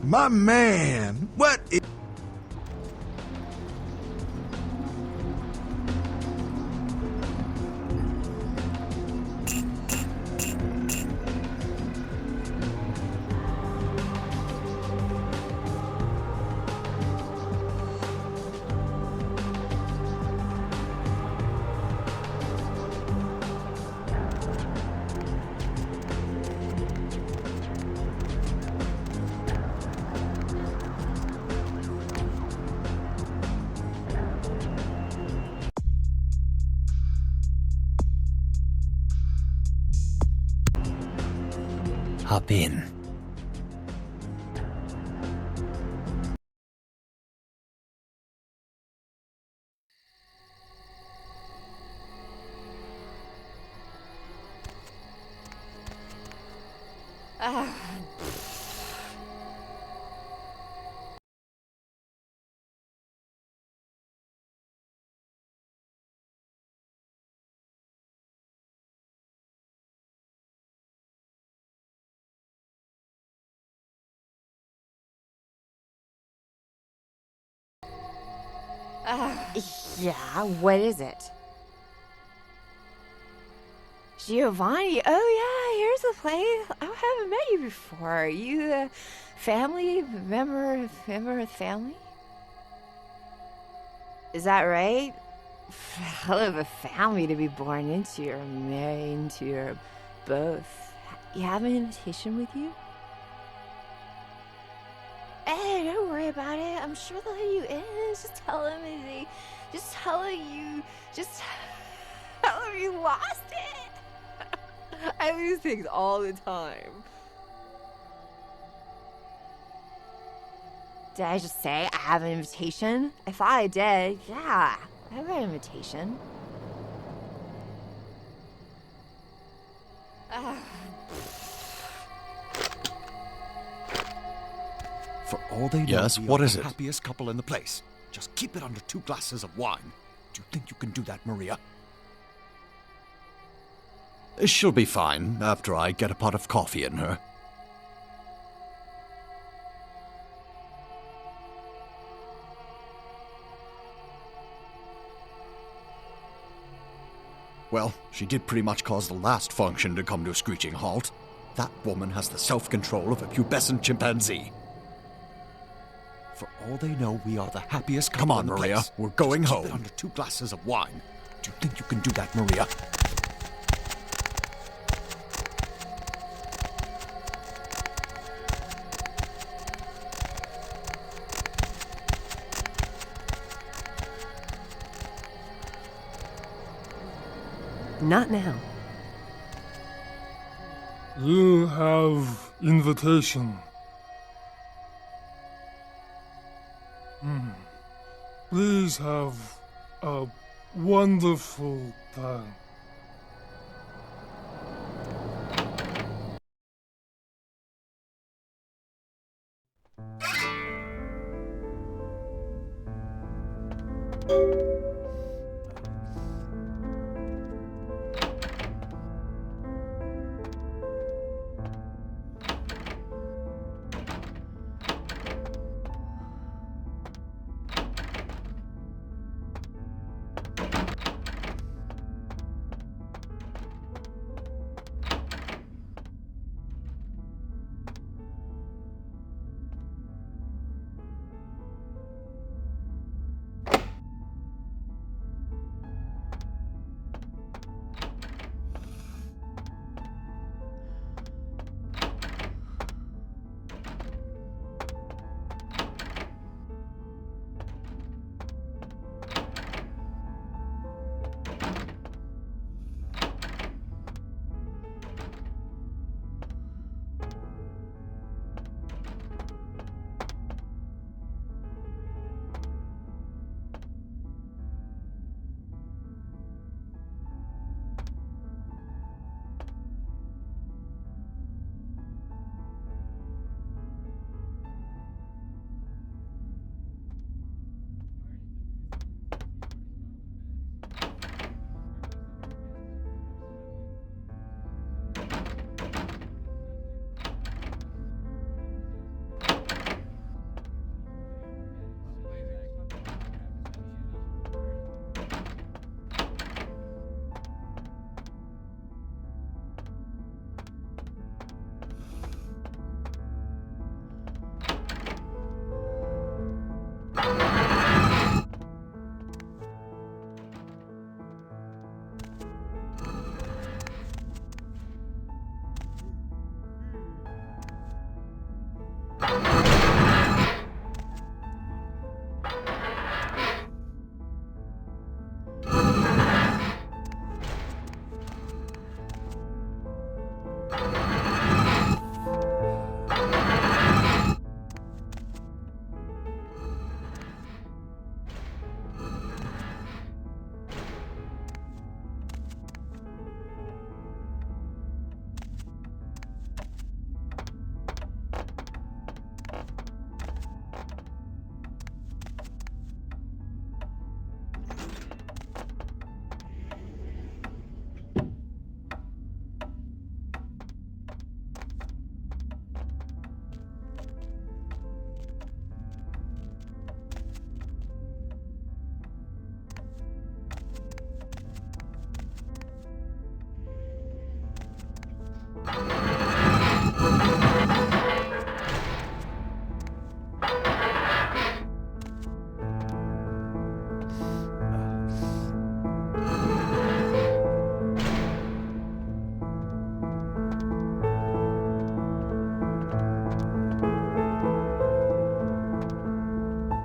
My man, what is... Hop in. Yeah, what is it? Giovanni? Oh yeah, here's the place. I haven't met you before. You a family member of the family? Is that right? Hell of a family to be born into or married into or both. You have an invitation with you? Hey, don't worry about it. I'm sure they'll let you in. Just tell them tell them you lost it. I lose things all the time. Did I just say I have an invitation? I thought I did. Yeah, I have an invitation. For all they know, Yes, we what are is the it? happiest couple in the place. Just keep it under 2 glasses of wine. Do you think you can do that, Maria? She'll be fine after I get a pot of coffee in her. Well, she did pretty much cause the last function to come to a screeching halt. That woman has the self-control of a pubescent chimpanzee. For all they know, we are the happiest couple Come on, in the Maria. place. We're going Just home. Keep it under 2 glasses of wine. Do you think you can do that, Maria? Not now. You have invitation. Please have a wonderful time.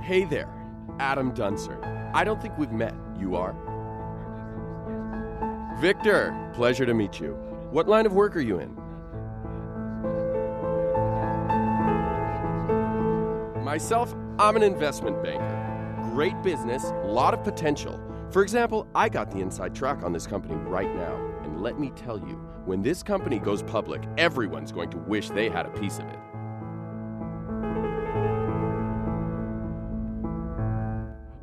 Hey there, Adam Dunser. I don't think we've met. You are? Victor, pleasure to meet you. What line of work are you in? Myself, I'm an investment banker. Great business, lot of potential. For example, I got the inside track on this company right now. And let me tell you, when this company goes public, everyone's going to wish they had a piece of it.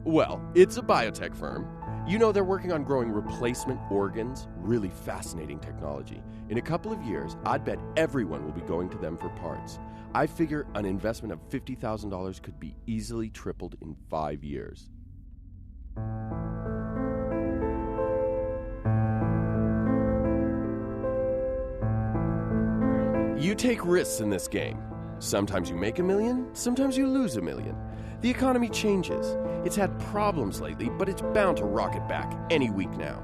Well, it's a biotech firm. You know, they're working on growing replacement organs. Really fascinating technology. In a couple of years, I'd bet everyone will be going to them for parts. I figure an investment of $50,000 could be easily tripled in 5 years. You take risks in this game. Sometimes you make $1 million, sometimes you lose $1 million. The economy changes. It's had problems lately, but it's bound to rocket back any week now.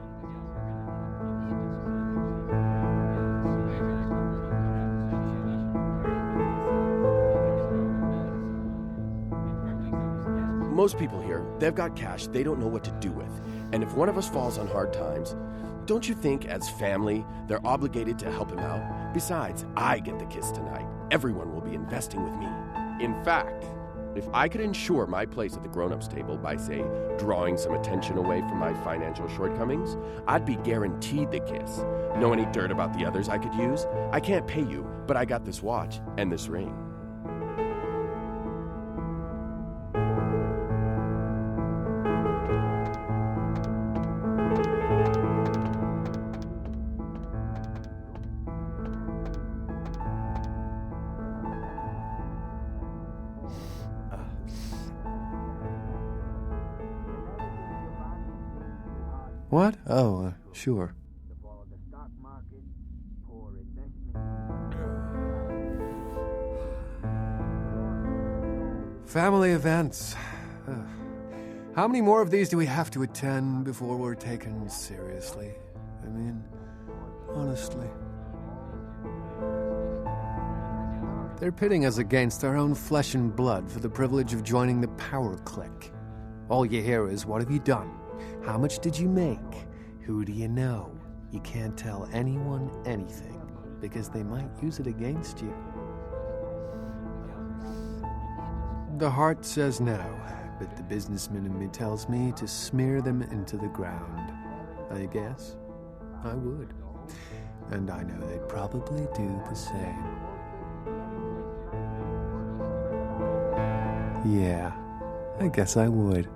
Most people here, they've got cash they don't know what to do with. And if one of us falls on hard times, don't you think as family, they're obligated to help him out? Besides, I get the kiss tonight. Everyone will be investing with me. In fact, if I could ensure my place at the grown-ups table by, say, drawing some attention away from my financial shortcomings, I'd be guaranteed the kiss. Know any dirt about the others I could use? I can't pay you, but I got this watch and this ring. What? Oh, sure. Family events. How many more of these do we have to attend before we're taken seriously? I mean, honestly. They're pitting us against our own flesh and blood for the privilege of joining the power clique. All you hear is, what have you done? How much did you make? Who do you know? You can't tell anyone anything, because they might use it against you. The heart says no, but the businessman in me tells me to smear them into the ground. I guess I would. And I know they'd probably do the same. Yeah, I guess I would.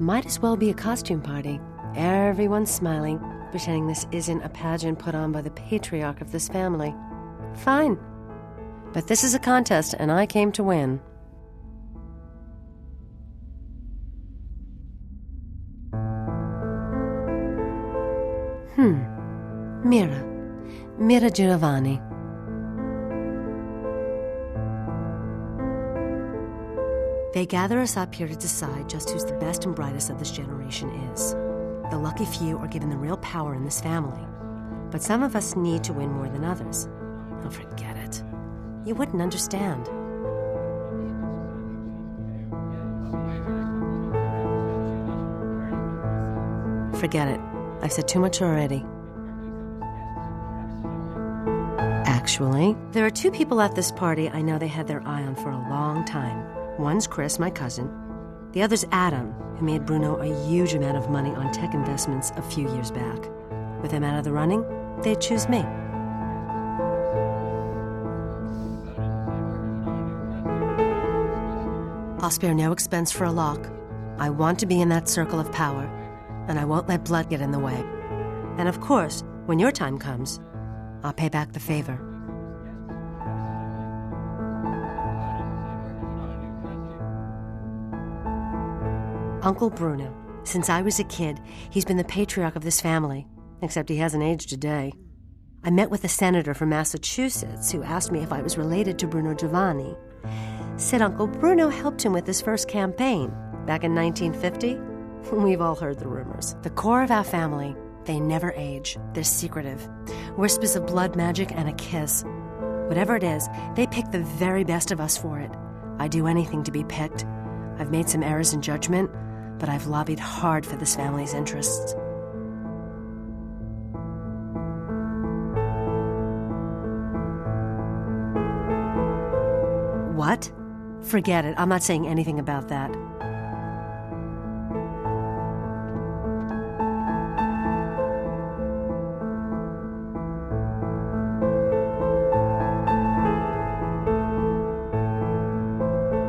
Might as well be a costume party. Everyone's smiling, pretending this isn't a pageant put on by the patriarch of this family. Fine. But this is a contest, and I came to win. Mira Giovanni. They gather us up here to decide just who's the best and brightest of this generation is. The lucky few are given the real power in this family. But some of us need to win more than others. Oh, forget it. You wouldn't understand. Forget it. I've said too much already. Actually, there are 2 people at this party I know they had their eye on for a long time. One's Chris, my cousin. The other's Adam, who made Bruno a huge amount of money on tech investments a few years back. With him out of the running, they'd choose me. I'll spare no expense for a lock. I want to be in that circle of power, and I won't let blood get in the way. And of course, when your time comes, I'll pay back the favor. Uncle Bruno. Since I was a kid, he's been the patriarch of this family, except he hasn't aged a day. I met with a senator from Massachusetts who asked me if I was related to Bruno Giovanni. Said Uncle Bruno helped him with his first campaign back in 1950. We've all heard the rumors. The core of our family, they never age. They're secretive. Whispers of blood magic and a kiss. Whatever it is, they pick the very best of us for it. I'd do anything to be picked. I've made some errors in judgment, but I've lobbied hard for this family's interests. What? Forget it. I'm not saying anything about that.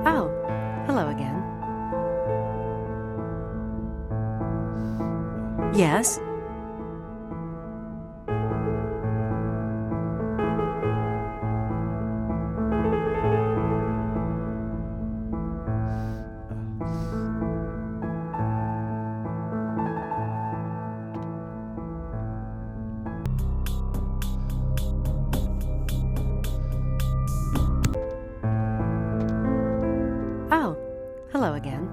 Oh, hello again. Yes? Oh, hello again.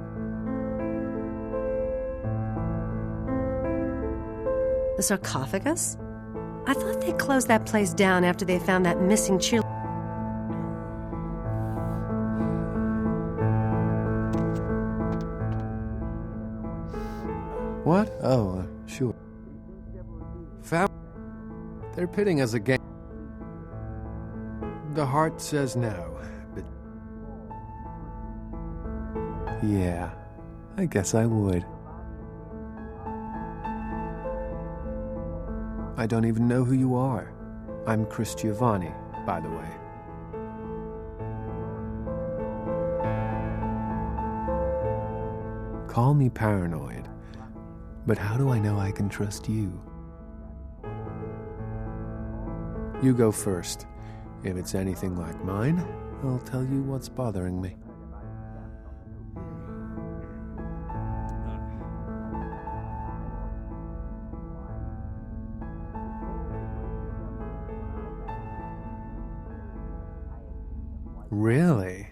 The Sarcophagus? I thought they closed that place down after they found that missing cheerleader. What? Oh, sure. They're pitting us again. The heart says no, but... Yeah, I guess I would. I don't even know who you are. I'm Chris Giovanni, by the way. Call me paranoid, but how do I know I can trust you? You go first. If it's anything like mine, I'll tell you what's bothering me. Really?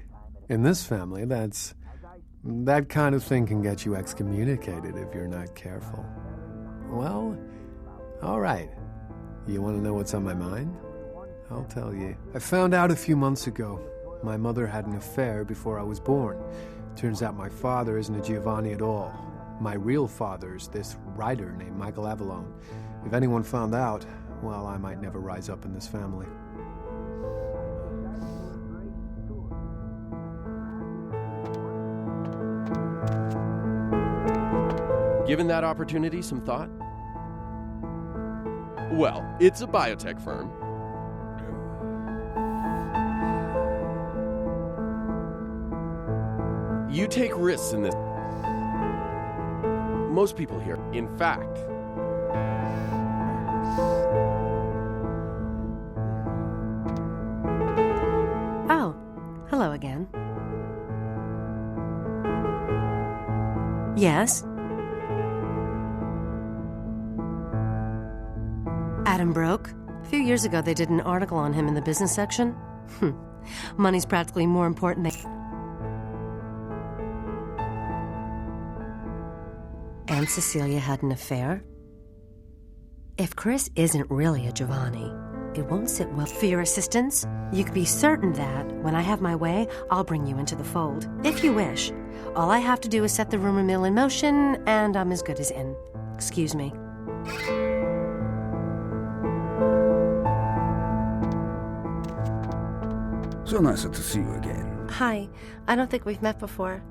In this family, that kind of thing can get you excommunicated if you're not careful. Well, all right. You want to know what's on my mind? I'll tell you. I found out a few months ago. My mother had an affair before I was born. Turns out my father isn't a Giovanni at all. My real father's this writer named Michael Avalon. If anyone found out, well, I might never rise up in this family. Given that opportunity some thought? Well, it's a biotech firm. You take risks in this. Most people here, in fact. Oh, hello again. Yes? Adam broke. A few years ago, they did an article on him in the business section. Money's practically more important than... And Cecilia had an affair? If Chris isn't really a Giovanni, it won't sit well. For your assistance, you can be certain that, when I have my way, I'll bring you into the fold. If you wish. All I have to do is set the rumor mill in motion, and I'm as good as in. Excuse me. So nice to see you again. Hi. I don't think we've met before.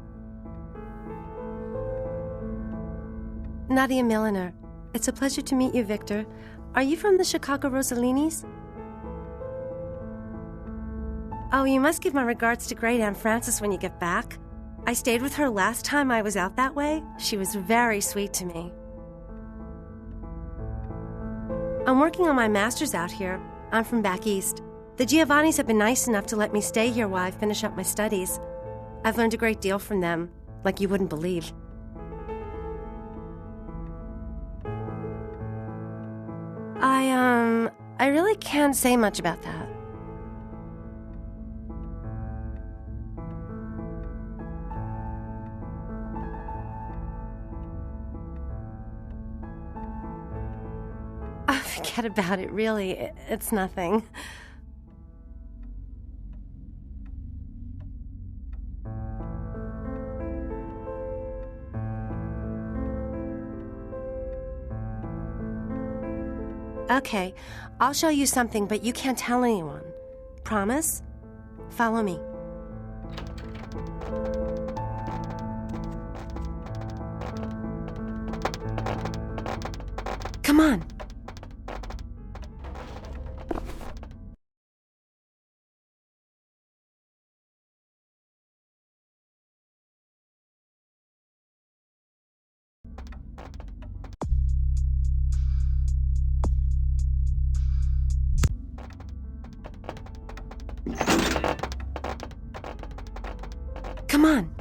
Nadia Milliner. It's a pleasure to meet you, Victor. Are you from the Chicago Rosalinis? Oh, you must give my regards to Great Aunt Frances when you get back. I stayed with her last time I was out that way. She was very sweet to me. I'm working on my master's out here. I'm from back east. The Giovannis have been nice enough to let me stay here while I finish up my studies. I've learned a great deal from them, like you wouldn't believe. I really can't say much about that. Oh, forget about it, really. It's nothing. Okay, I'll show you something, but you can't tell anyone. Promise? Follow me. Come on. Come on.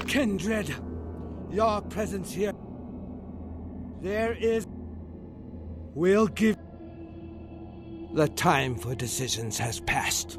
kindred. Your presence here. There is. We'll give. The time for decisions has passed.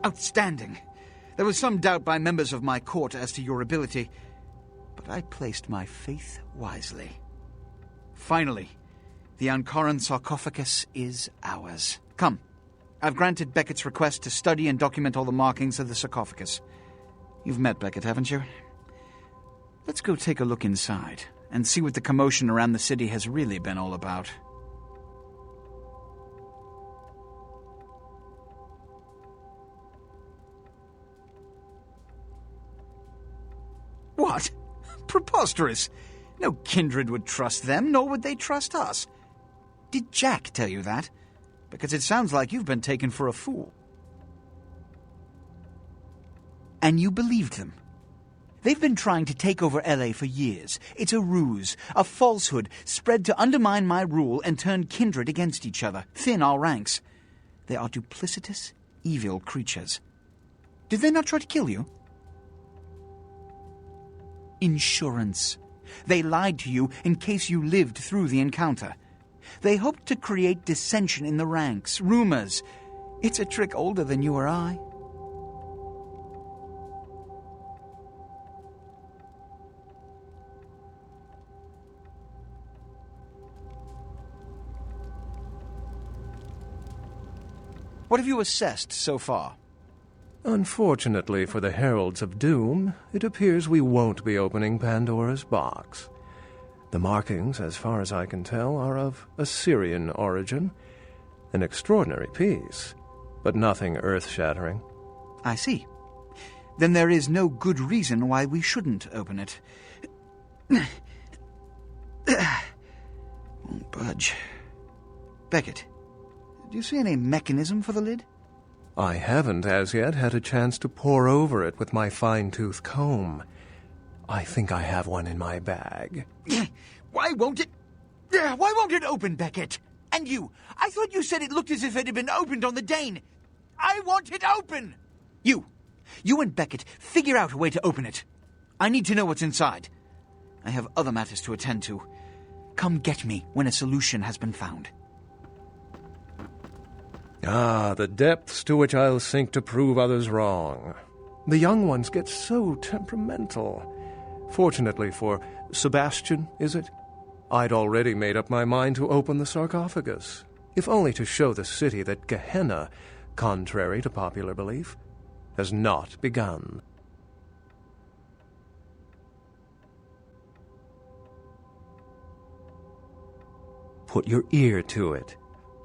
Outstanding. There was some doubt by members of my court as to your ability, but I placed my faith wisely. Finally, the Ankaran sarcophagus is ours. Come, I've granted Beckett's request to study and document all the markings of the sarcophagus. You've met Beckett, haven't you? Let's go take a look inside and see what the commotion around the city has really been all about. What? Preposterous! No kindred would trust them, nor would they trust us. Did Jack tell you that? Because it sounds like you've been taken for a fool. And you believed them. They've been trying to take over LA for years. It's a ruse, a falsehood, spread to undermine my rule and turn kindred against each other, thin our ranks. They are duplicitous, evil creatures. Did they not try to kill you? Insurance. They lied to you in case you lived through the encounter. They hoped to create dissension in the ranks, rumors. It's a trick older than you or I. What have you assessed so far? Unfortunately for the Heralds of Doom, it appears we won't be opening Pandora's box. The markings, as far as I can tell, are of Assyrian origin. An extraordinary piece, but nothing earth-shattering. I see. Then there is no good reason why we shouldn't open it. Won't budge. Beckett, do you see any mechanism for the lid? I haven't as yet had a chance to pore over it with my fine-tooth comb. I think I have one in my bag. Why won't it open, Beckett? And you, I thought you said it looked as if it had been opened on the Dane. I want it open! You and Beckett, figure out a way to open it. I need to know what's inside. I have other matters to attend to. Come get me when a solution has been found. Ah, the depths to which I'll sink to prove others wrong. The young ones get so temperamental. Fortunately for Sebastian, is it? I'd already made up my mind to open the sarcophagus, if only to show the city that Gehenna, contrary to popular belief, has not begun. Put your ear to it.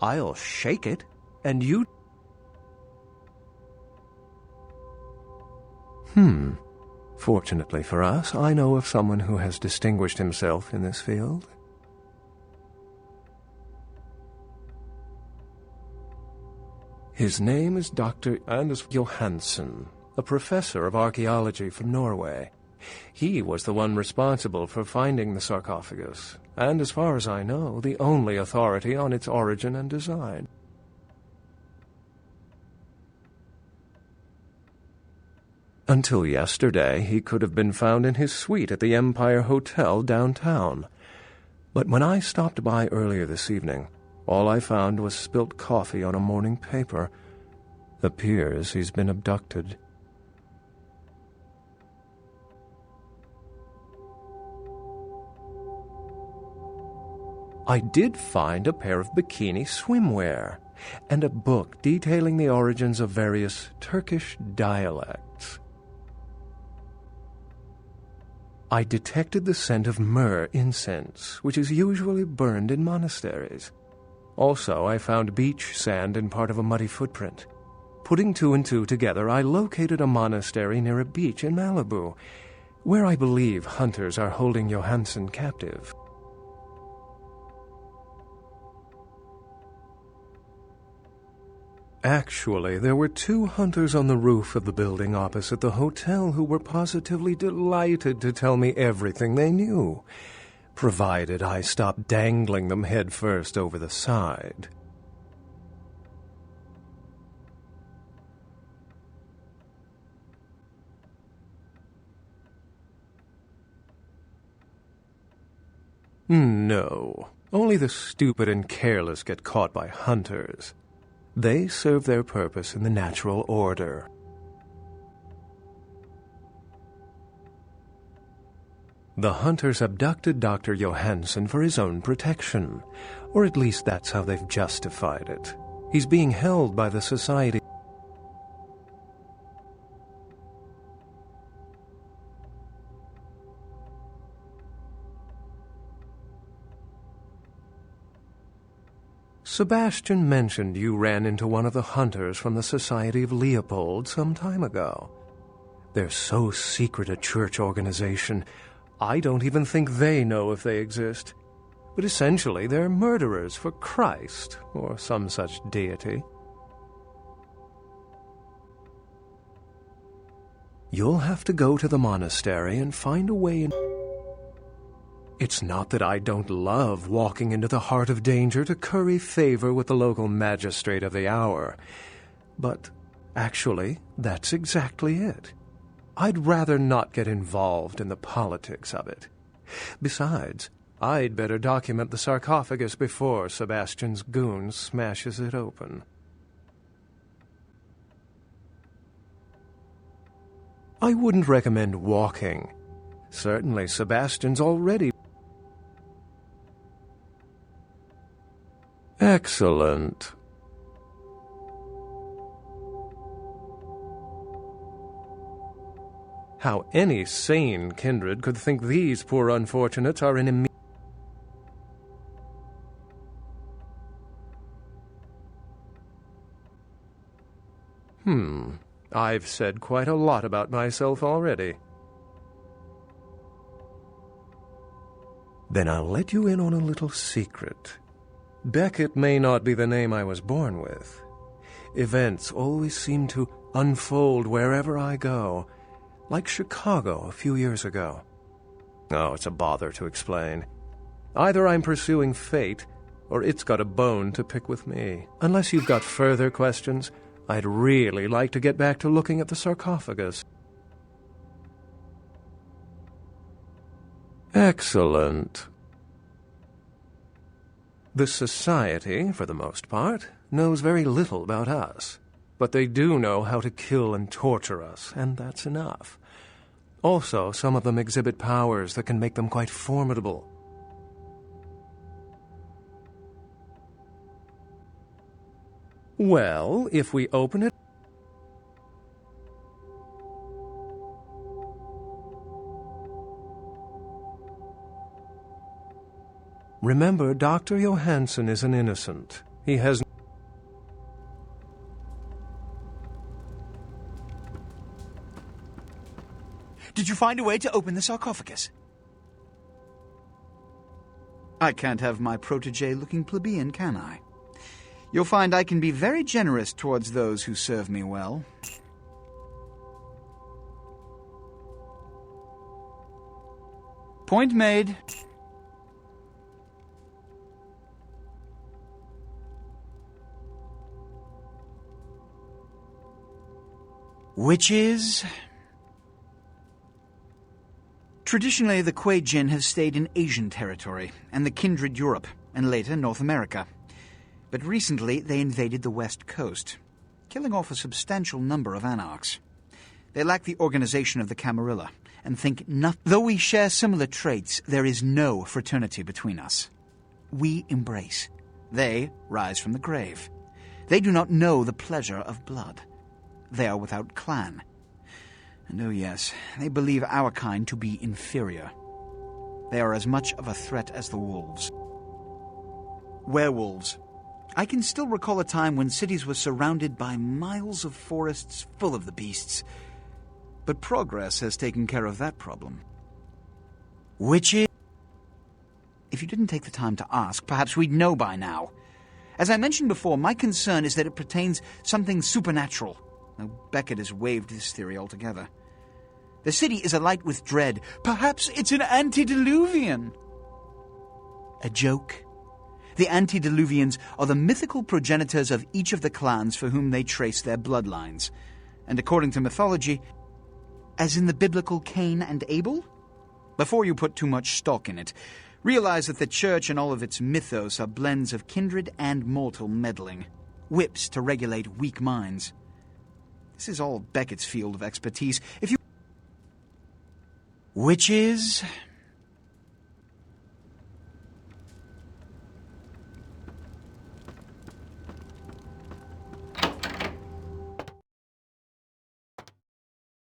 I'll shake it. And you... Fortunately for us, I know of someone who has distinguished himself in this field. His name is Dr. Anders Johansen, a professor of archaeology from Norway. He was the one responsible for finding the sarcophagus, and as far as I know, the only authority on its origin and design. Until yesterday, he could have been found in his suite at the Empire Hotel downtown. But when I stopped by earlier this evening, all I found was spilt coffee on a morning paper. Appears he's been abducted. I did find a pair of bikini swimwear and a book detailing the origins of various Turkish dialects. I detected the scent of myrrh incense, which is usually burned in monasteries. Also, I found beach sand in part of a muddy footprint. Putting two and two together, I located a monastery near a beach in Malibu, where I believe hunters are holding Johansen captive. Actually, there were 2 hunters on the roof of the building opposite the hotel who were positively delighted to tell me everything they knew, provided I stopped dangling them head first over the side. No. Only the stupid and careless get caught by hunters. They serve their purpose in the natural order. The hunters abducted Dr. Johansson for his own protection, or at least that's how they've justified it. He's being held by the Society. Sebastian mentioned you ran into one of the hunters from the Society of Leopold some time ago. They're so secret a church organization, I don't even think they know if they exist. But essentially, they're murderers for Christ, or some such deity. You'll have to go to the monastery and find a way in. It's not that I don't love walking into the heart of danger to curry favor with the local magistrate of the hour. But actually, that's exactly it. I'd rather not get involved in the politics of it. Besides, I'd better document the sarcophagus before Sebastian's goon smashes it open. I wouldn't recommend walking. Certainly, Sebastian's already... Excellent. How any sane kindred could think these poor unfortunates are in I've said quite a lot about myself already. Then I'll let you in on a little secret. Beckett may not be the name I was born with. Events always seem to unfold wherever I go, like Chicago a few years ago. Oh, it's a bother to explain. Either I'm pursuing fate, or it's got a bone to pick with me. Unless you've got further questions, I'd really like to get back to looking at the sarcophagus. Excellent. The Society, for the most part, knows very little about us. But they do know how to kill and torture us, and that's enough. Also, some of them exhibit powers that can make them quite formidable. Well, if we open it... Remember, Dr. Johansson is an innocent. He has... Did you find a way to open the sarcophagus? I can't have my protege looking plebeian, can I? You'll find I can be very generous towards those who serve me well. Point made. Which is... Traditionally, the Kuei-Jin have stayed in Asian territory, and the kindred Europe, and later North America. But recently, they invaded the West Coast, killing off a substantial number of Anarchs. They lack the organization of the Camarilla, and think nothing. Though we share similar traits, there is no fraternity between us. We embrace. They rise from the grave. They do not know the pleasure of blood. They are without clan. And oh yes, they believe our kind to be inferior. They are as much of a threat as the wolves. Werewolves. I can still recall a time when cities were surrounded by miles of forests full of the beasts. But progress has taken care of that problem. Which is... If you didn't take the time to ask, perhaps we'd know by now. As I mentioned before, my concern is that it pertains something supernatural. Now, Beckett has waived this theory altogether. The city is alight with dread. Perhaps it's an antediluvian. A joke? The antediluvians are the mythical progenitors of each of the clans for whom they trace their bloodlines. And according to mythology, as in the biblical Cain and Abel? Before you put too much stock in it, Realize that the Church and all of its mythos are blends of kindred and mortal meddling, whips to regulate weak minds. This is all Beckett's field of expertise. If you... Witches...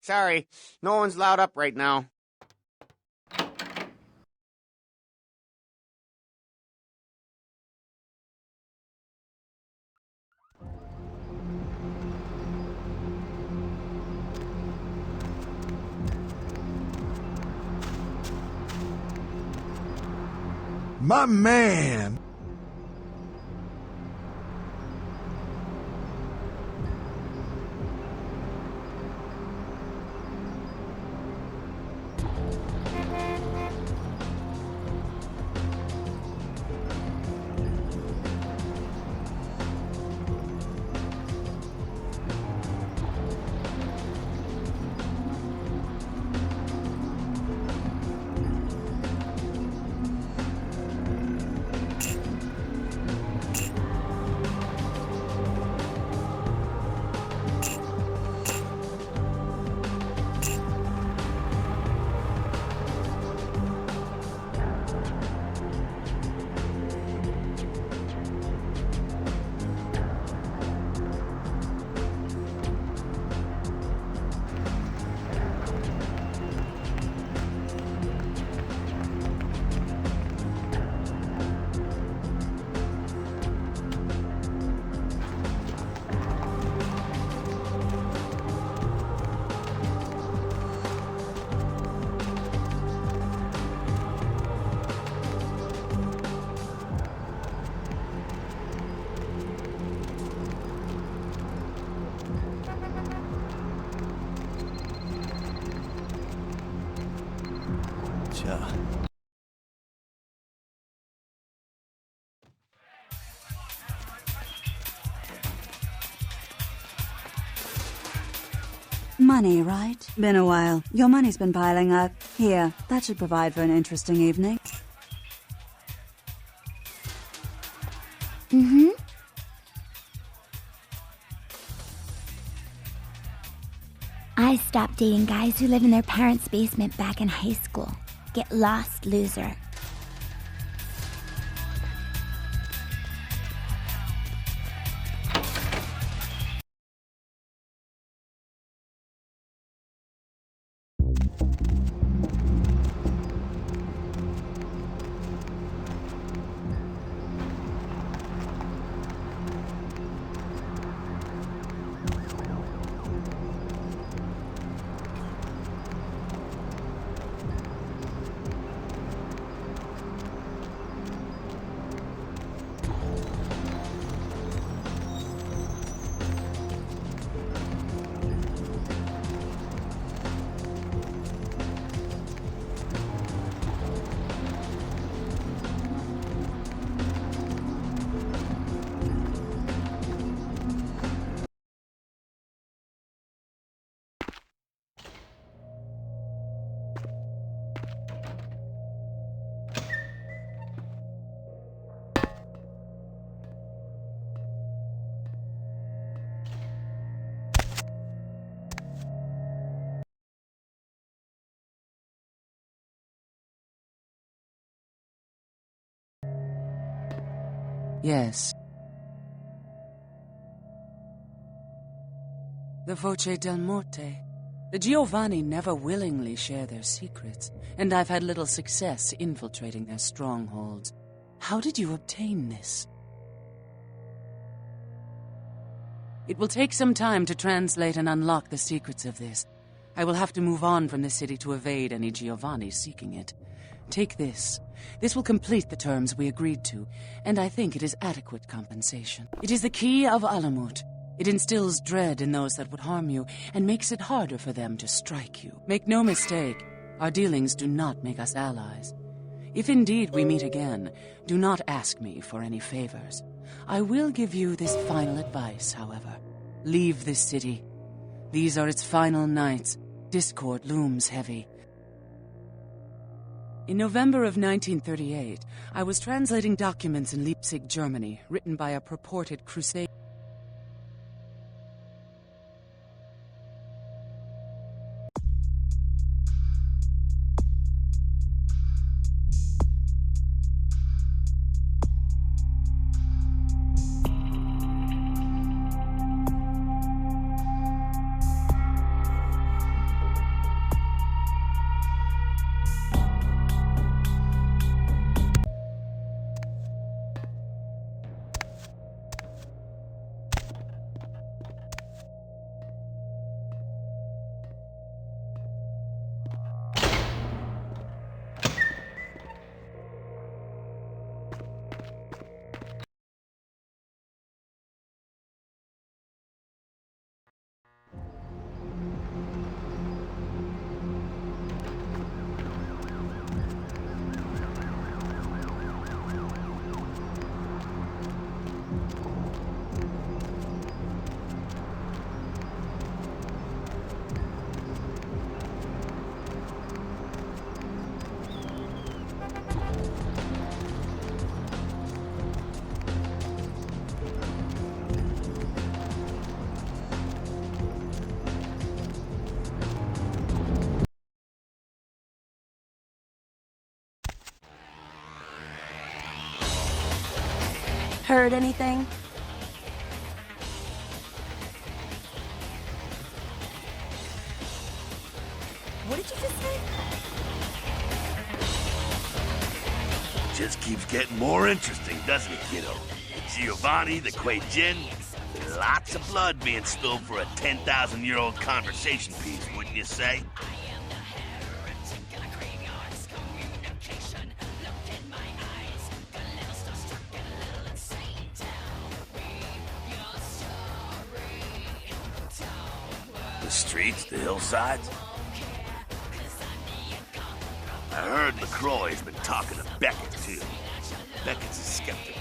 Sorry, no one's loud up right now. My man! Money, right? Been a while. Your money's been piling up. Here, that should provide for an interesting evening. Mm-hmm. I stopped dating guys who live in their parents' basement back in high school. Get lost, loser. Yes. The Voce del Morte. The Giovanni never willingly share their secrets, and I've had little success infiltrating their strongholds. How did you obtain this? It will take some time to translate and unlock the secrets of this. I will have to move on from the city to evade any Giovanni seeking it. Take this. This will complete the terms we agreed to, and I think it is adequate compensation. It is the Key of Alamut. It instills dread in those that would harm you, and makes it harder for them to strike you. Make no mistake, our dealings do not make us allies. If indeed we meet again, do not ask me for any favors. I will give you this final advice, however. Leave this city. These are its final nights. Discord looms heavy. In November of 1938, I was translating documents in Leipzig, Germany, written by a purported crusade. Heard anything? What did you just say? Just keeps getting more interesting, doesn't it, kiddo? Giovanni, the Kuei-Jin, lots of blood being spilled for a 10,000-year-old conversation piece, wouldn't you say? The streets, the hillsides. I heard LaCroix has been talking to Beckett, too. Beckett's a skeptic.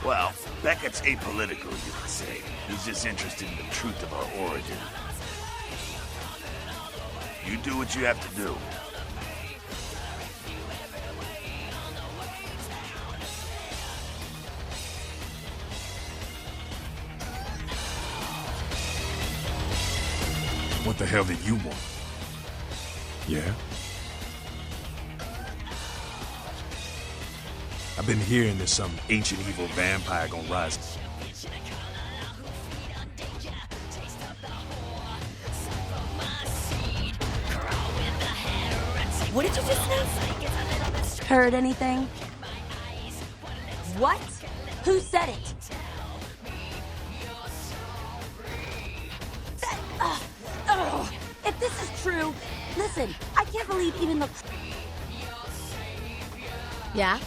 Well, Beckett's apolitical, you could say. He's just interested in the truth of our origin. You do what you have to do. What the hell did you want? Yeah? I've been hearing there's some ancient evil vampire gonna rise. What did you just say? Heard anything? What? Who said it? If this is true, listen, I can't believe even the... Yeah?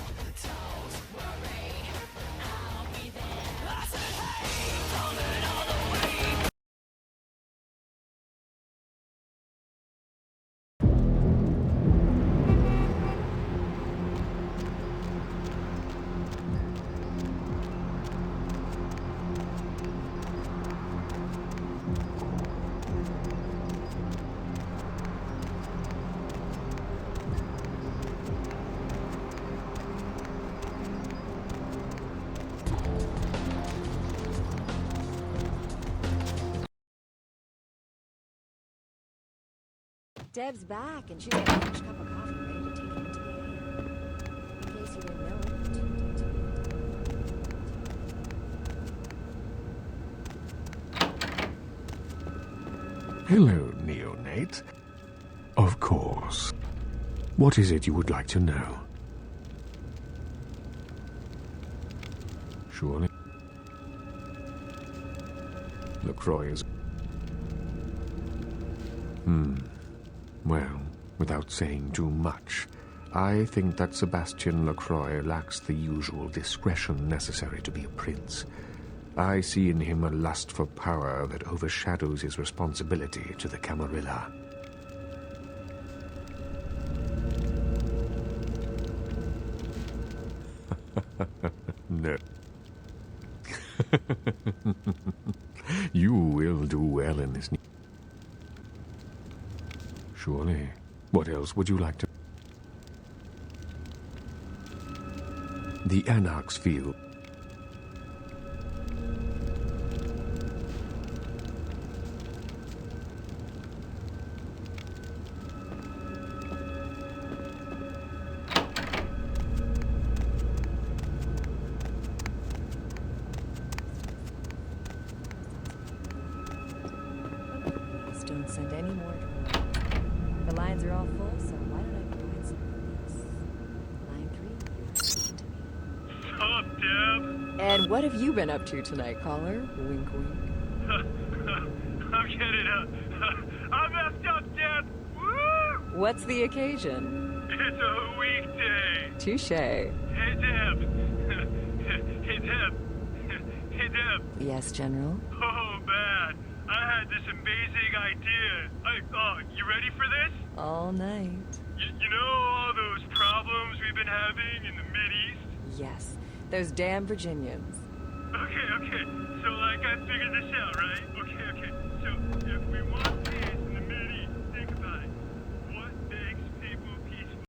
Deb's back, and she's got a fresh cup of coffee ready to take him to the AM. In case you didn't know it. Hello, neonate. Of course. What is it you would like to know? Surely. LaCroix is... Well, without saying too much, I think that Sebastian LaCroix lacks the usual discretion necessary to be a prince. I see in him a lust for power that overshadows his responsibility to the Camarilla. No. You will do well in this. Surely. What else would you like to... The Anarchs field. Don't send any more to the lines are all full, so why don't I provide some of these? Line 3, you're speaking to me. Sup, Deb? And what have you been up to tonight, caller? Wink, wink. I'm getting I'm effed up, Deb! Woo! What's the occasion? It's a weekday. Touche. Hey, Deb. Hey, Deb. Hey, Deb. Yes, General? Oh, man. I had this amazing idea. You ready for this? All night. You know all those problems we've been having in the Mideast? Yes. Those damn Virginians. Okay. So, I figured this out, right? Okay. So, if we want peace in the Mideast, think about it. What makes people peaceful?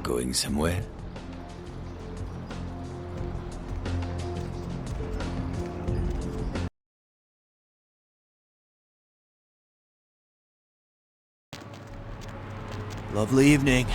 Going somewhere? Lovely evening.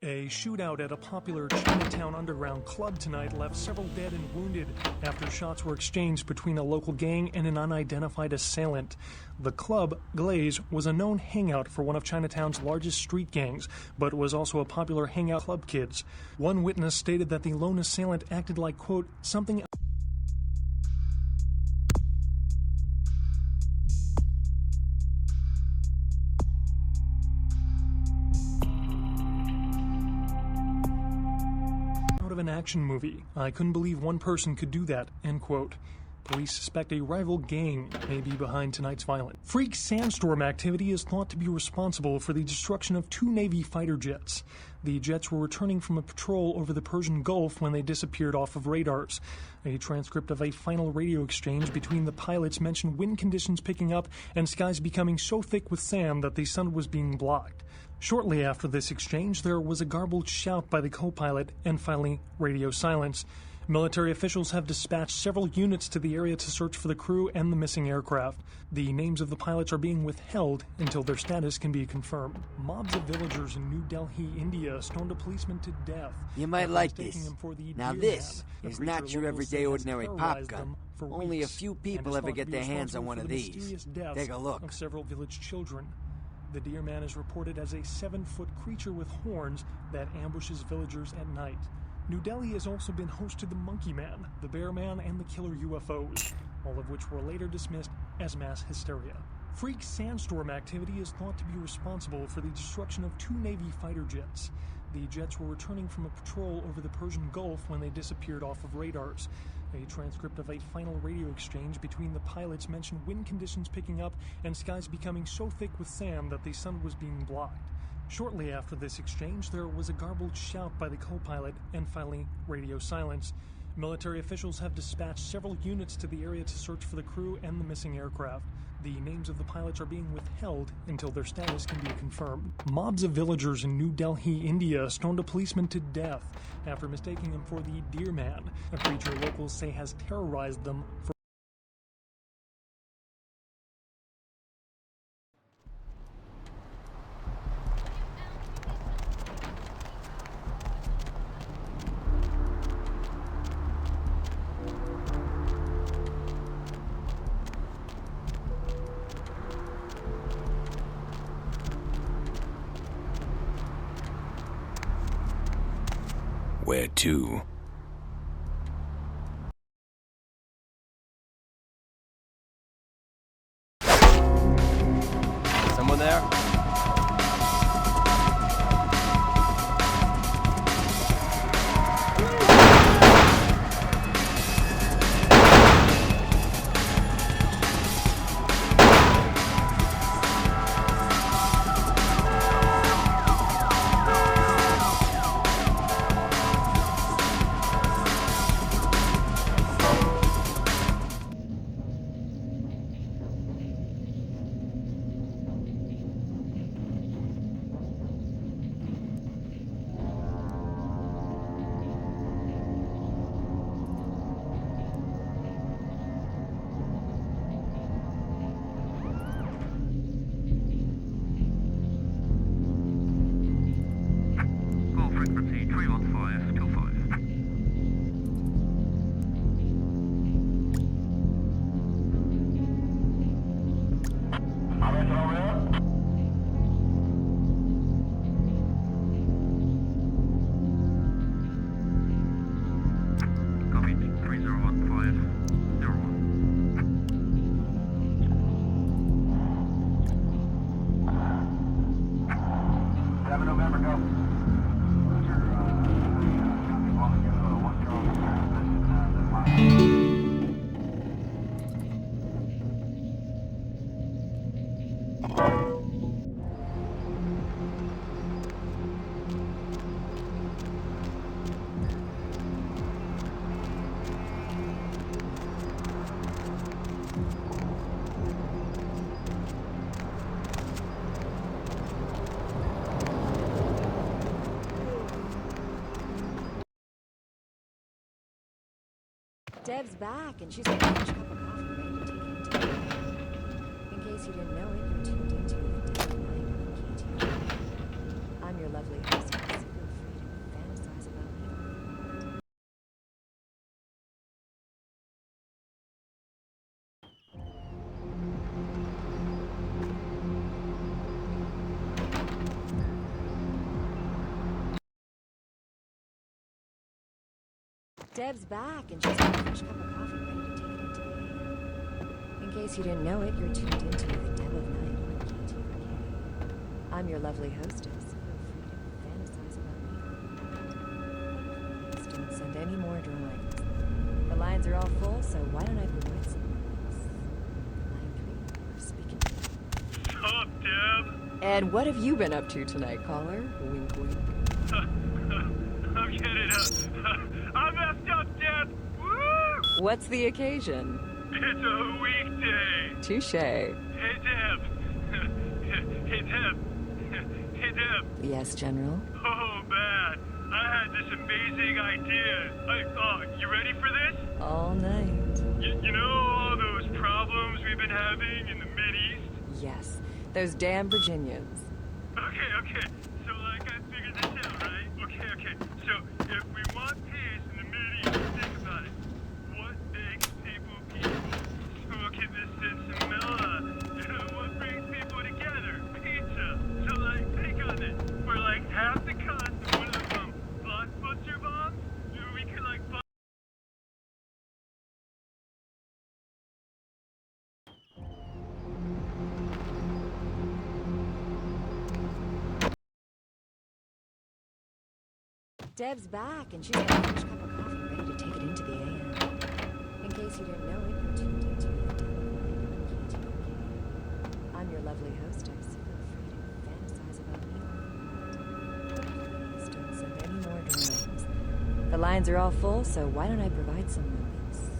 A shootout at a popular Chinatown underground club tonight left several dead and wounded after shots were exchanged between a local gang and an unidentified assailant. The club, Glaze, was a known hangout for one of Chinatown's largest street gangs, but was also a popular hangout club kids. One witness stated that the lone assailant acted like, quote, something an action movie. I couldn't believe one person could do that, end quote. Police suspect a rival gang may be behind tonight's violence. Freak sandstorm activity is thought to be responsible for the destruction of 2 Navy fighter jets. The jets were returning from a patrol over the Persian Gulf when they disappeared off of radars. A transcript of a final radio exchange between the pilots mentioned wind conditions picking up and skies becoming so thick with sand that the sun was being blocked. Shortly after this exchange, there was a garbled shout by the co-pilot and finally radio silence. Military officials have dispatched several units to the area to search for the crew and the missing aircraft. The names of the pilots are being withheld until their status can be confirmed. Mobs of villagers in New Delhi, India, stoned a policeman to death. You might like this. Now this is not your everyday ordinary pop gun. Only a few people ever get their hands on one of these. Take a look. Of several village children. The Deer Man is reported as a 7-foot creature with horns that ambushes villagers at night. New Delhi has also been host to the Monkey Man, the Bear Man, and the Killer UFOs, all of which were later dismissed as mass hysteria. Freak sandstorm activity is thought to be responsible for the destruction of 2 Navy fighter jets. The jets were returning from a patrol over the Persian Gulf when they disappeared off of radars. A transcript of a final radio exchange between the pilots mentioned wind conditions picking up and skies becoming so thick with sand that the sun was being blocked. Shortly after this exchange, there was a garbled shout by the co-pilot and finally radio silence. Military officials have dispatched several units to the area to search for the crew and the missing aircraft. The names of the pilots are being withheld until their status can be confirmed. Mobs of villagers in New Delhi, India, stoned a policeman to death after mistaking him for the Deer Man, a creature locals say has terrorized them for Where to? Someone there? Deb's back, and she's got a fresh cup of coffee ready to take into the In case you didn't know it, you're tuned into the Dead of Night on Key-Jin. I'm your lovely hostess. Feel free to fantasize about me. Deb's back, and she's got a fresh cup of coffee ready to take it into the In case you didn't know it, you're tuned into the Dead of Night on Key-Jin. I'm your lovely hostess. Feel free to fantasize about me. Please don't send any more drawings. The lines are all full, so why don't I provide someone else? Line 3, we're speaking. Sup, Deb? And what have you been up to tonight, caller? Wink, wink. I'm getting I messed up, Deb! Woo! What's the occasion? It's a weekday. Touche. Hey, Deb. Hey, Deb. Hey, Deb. Yes, General? Oh, man. I had this amazing idea. You ready for this? All night. You know all those problems we've been having in the Mideast? Yes, those damn Virginians. Okay. So, like, I figured this out, right? Okay. So, if we want peace in the Mideast, think about it. What makes people peaceful? Smoking this sensimilla. What brings people together? Pizza. So, like, think on it. For, like, half the cost of one of them blockbuster bombs, we could, like, buy... Deb's back, and she's got a fresh cup of coffee ready to take it into the AM. In case you didn't know it, you're tuned into the Yukie. I'm your lovely hostess. Feel free to fantasize about me. Please don't send any more drawings. The lines are all full, so why don't I provide some release?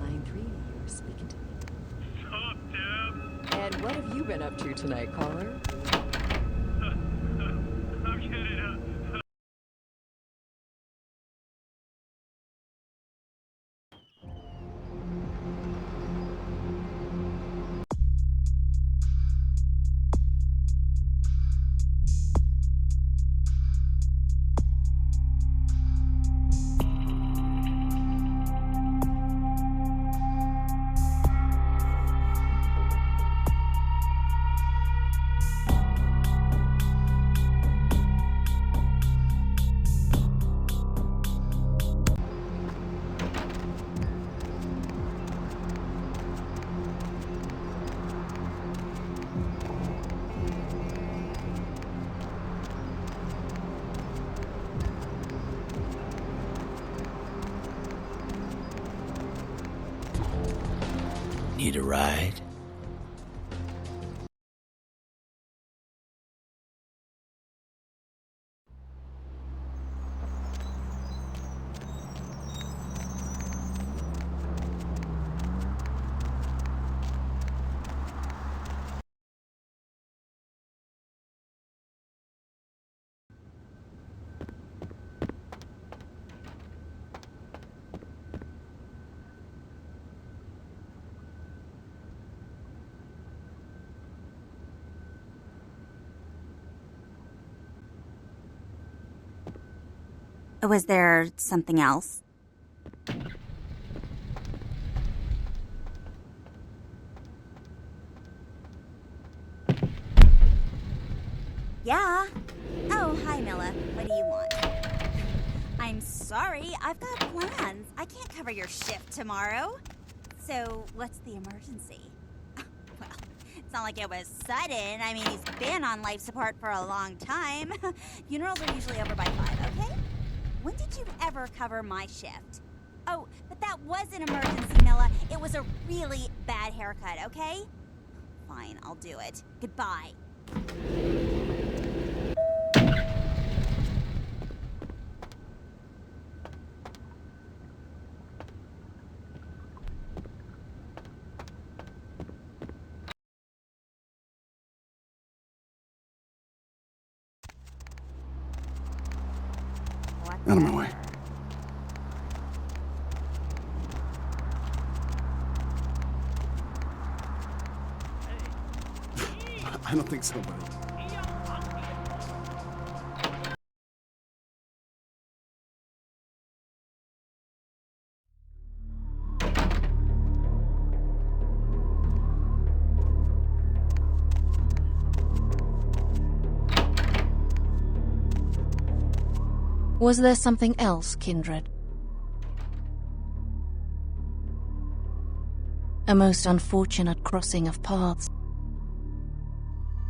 Line 3, you're speaking to me. Sup, Deb? And what have you been up to tonight, caller? I'm kidding. Need a ride? Was there something else? Yeah. Oh, hi, Milla. What do you want? I'm sorry, I've got plans. I can't cover your shift tomorrow. So, what's the emergency? Well, it's not like it was sudden. I mean, he's been on life support for a long time. Funerals are usually over by 5, okay? When did you ever cover my shift? Oh, but that was an emergency, Milla. It was a really bad haircut, okay? Fine, I'll do it. Goodbye. Out of my way. I don't think so, buddy. Was there something else, Kindred? A most unfortunate crossing of paths.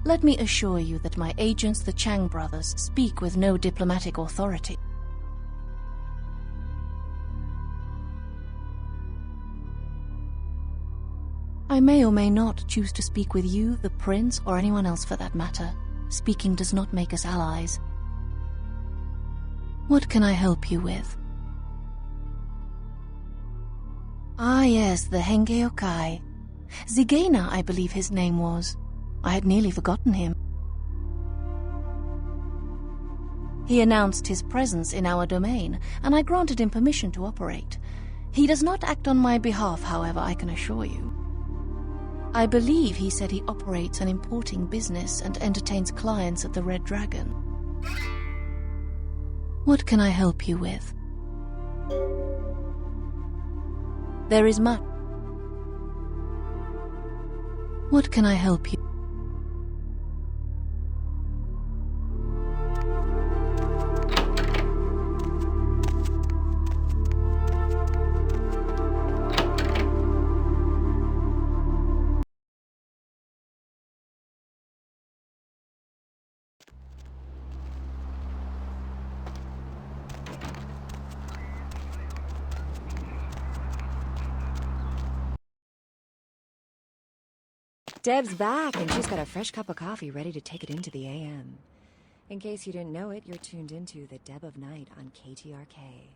Let me assure you that my agents, the Chang brothers, speak with no diplomatic authority. I may or may not choose to speak with you, the prince, or anyone else for that matter. Speaking does not make us allies. What can I help you with? Ah yes, the Hengeyokai. Zigena, I believe his name was. I had nearly forgotten him. He announced his presence in our domain, and I granted him permission to operate. He does not act on my behalf, however, I can assure you. I believe he said he operates an importing business and entertains clients at the Red Dragon. What can I help you with? There is much. What can I help you? Deb's back, and she's got a fresh cup of coffee ready to take it into the AM. In case you didn't know it, you're tuned into the Deb of Night on KTRK.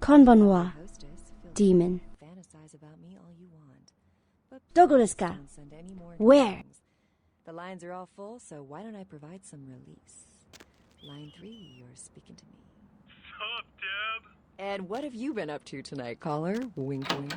Konbanwa, demon. Fantasize about me all you want, but Dogo desu ka? don't send any more Where? drawings. The lines are all full, so why don't I provide some release? Line 3, you're speaking to me. Sup, Deb? And what have you been up to tonight, caller? Wink, wink.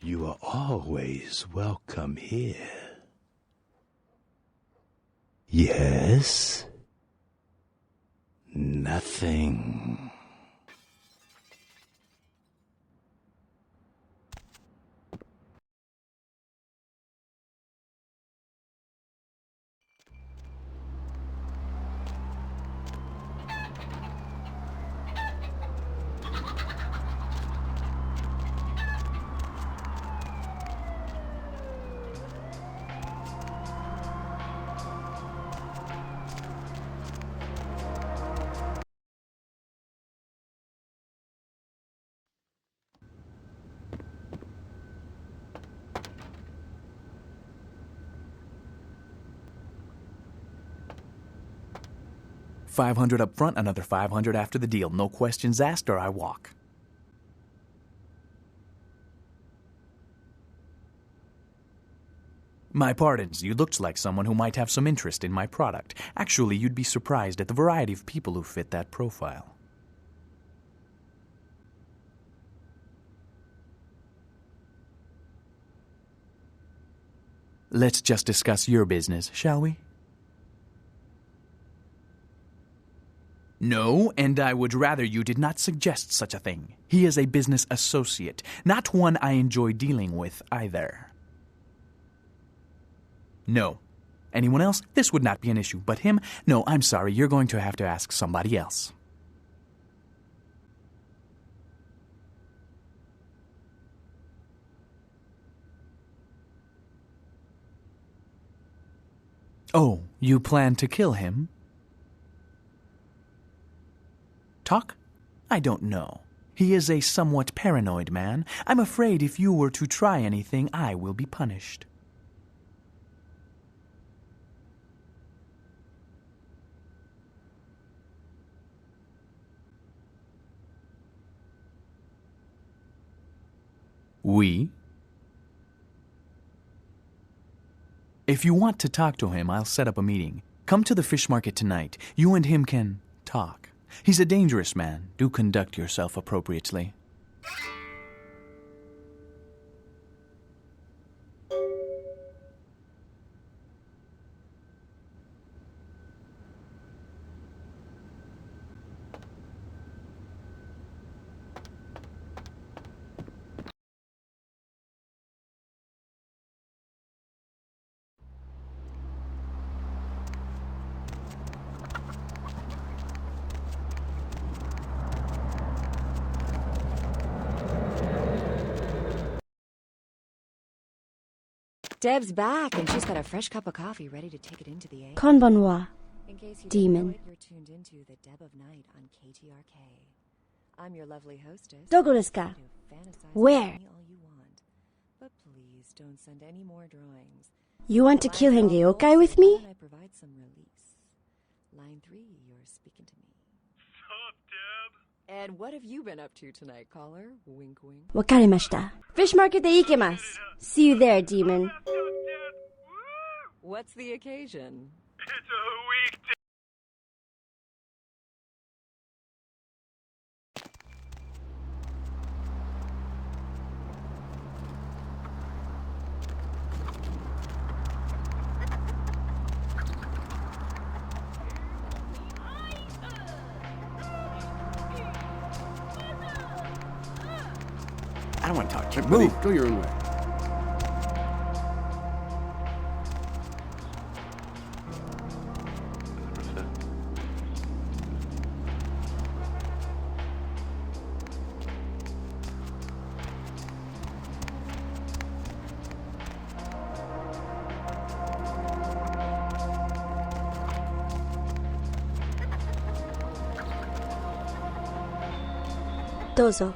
You are always welcome here. Yes? Nothing. $500 up front, another $500 after the deal. No questions asked or I walk. My pardons, you looked like someone who might have some interest in my product. Actually, you'd be surprised at the variety of people who fit that profile. Let's just discuss your business, shall we? No, and I would rather you did not suggest such a thing. He is a business associate, not one I enjoy dealing with either. No. Anyone else? This would not be an issue, but him? No, I'm sorry, you're going to have to ask somebody else. Oh, you plan to kill him? Talk? I don't know. He is a somewhat paranoid man. I'm afraid if you were to try anything, I will be punished. We? If you want to talk to him, I'll set up a meeting. Come to the fish market tonight. You and him can talk. He's a dangerous man. Do conduct yourself appropriately. Deb's back, and she's got a fresh cup of coffee ready to take it into the AM. Konbanwa, In case you demon. didn't know it, you're tuned into the Deb of Night on KTRK. I'm your lovely hostess. Dogo desu ka? Fantasize Where? about me all you want, but please don't send any more drawings. You want to kill Hengeyokai with me? I provide some release. Line 3, you're speaking to me. Sup, Deb? And what have you been up to tonight, caller? Wink, wink. わかりました。Fish Market で行けます。See you there, demon. What's the occasion? It's a weekday. I don't want to talk to you. Move. Go your own way. Dozo.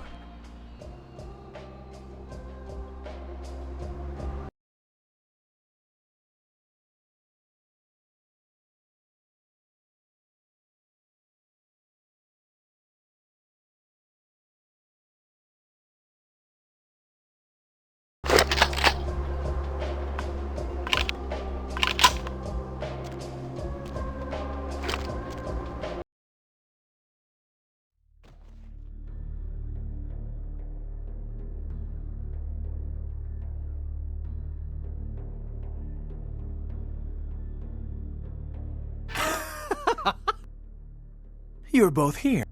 You're both here.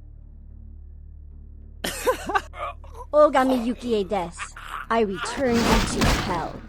Ogami Yukie des. I return you to hell.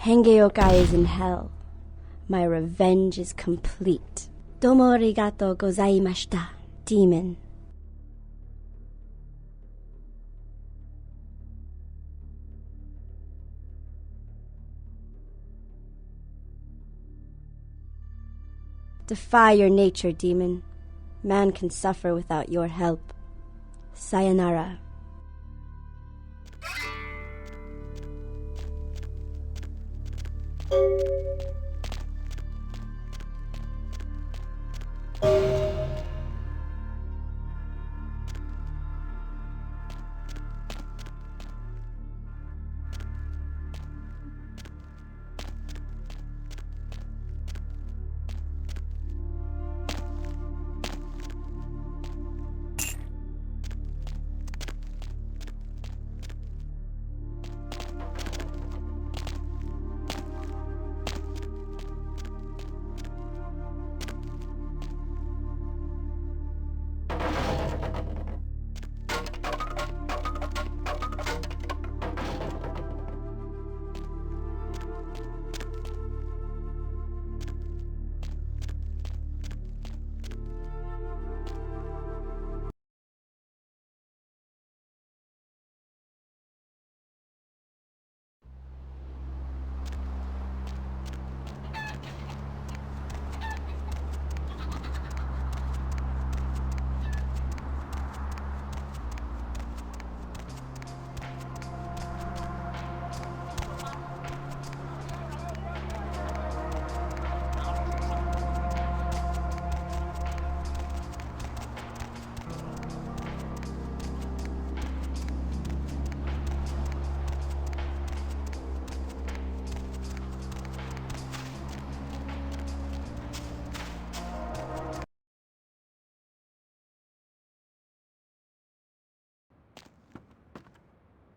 Hengeyokai is in hell. My revenge is complete. Domo arigato gozaimashita, demon. Defy your nature, demon. Man can suffer without your help. Sayonara.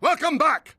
Welcome back!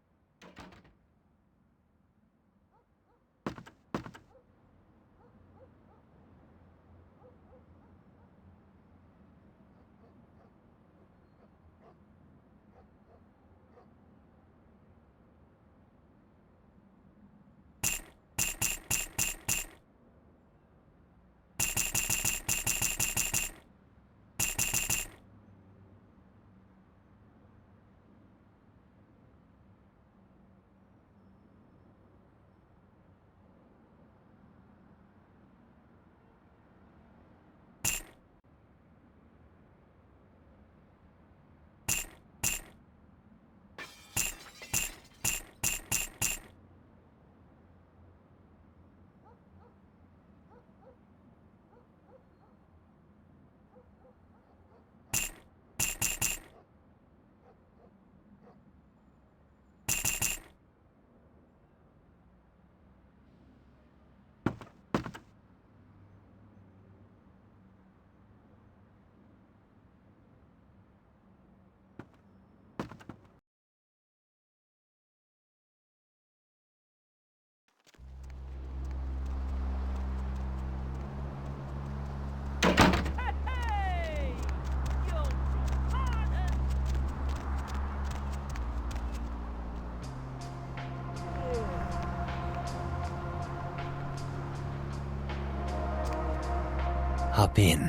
Hop in.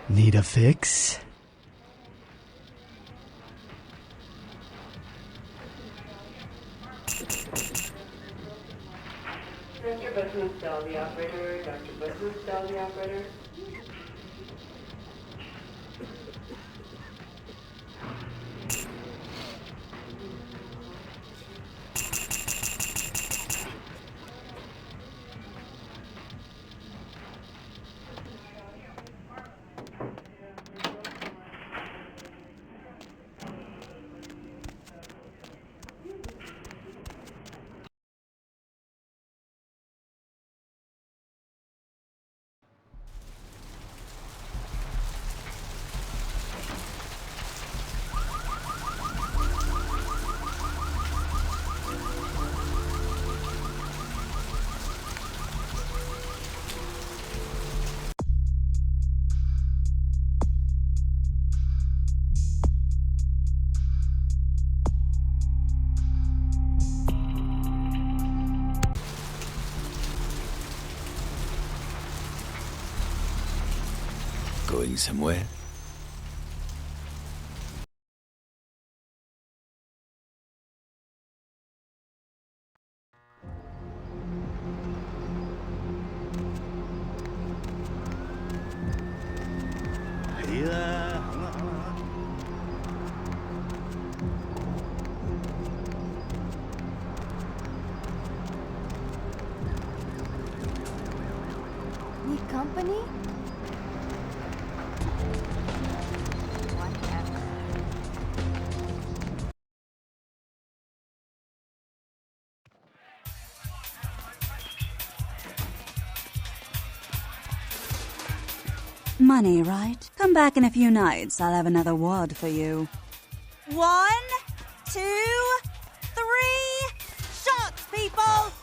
Need a fix? Dr. Busman, tell the operator. Dr. Busman, tell the operator. Going somewhere? Need company? Money, right? Come back in a few nights. I'll have another wad for you. 1, 2, 3, shots, people!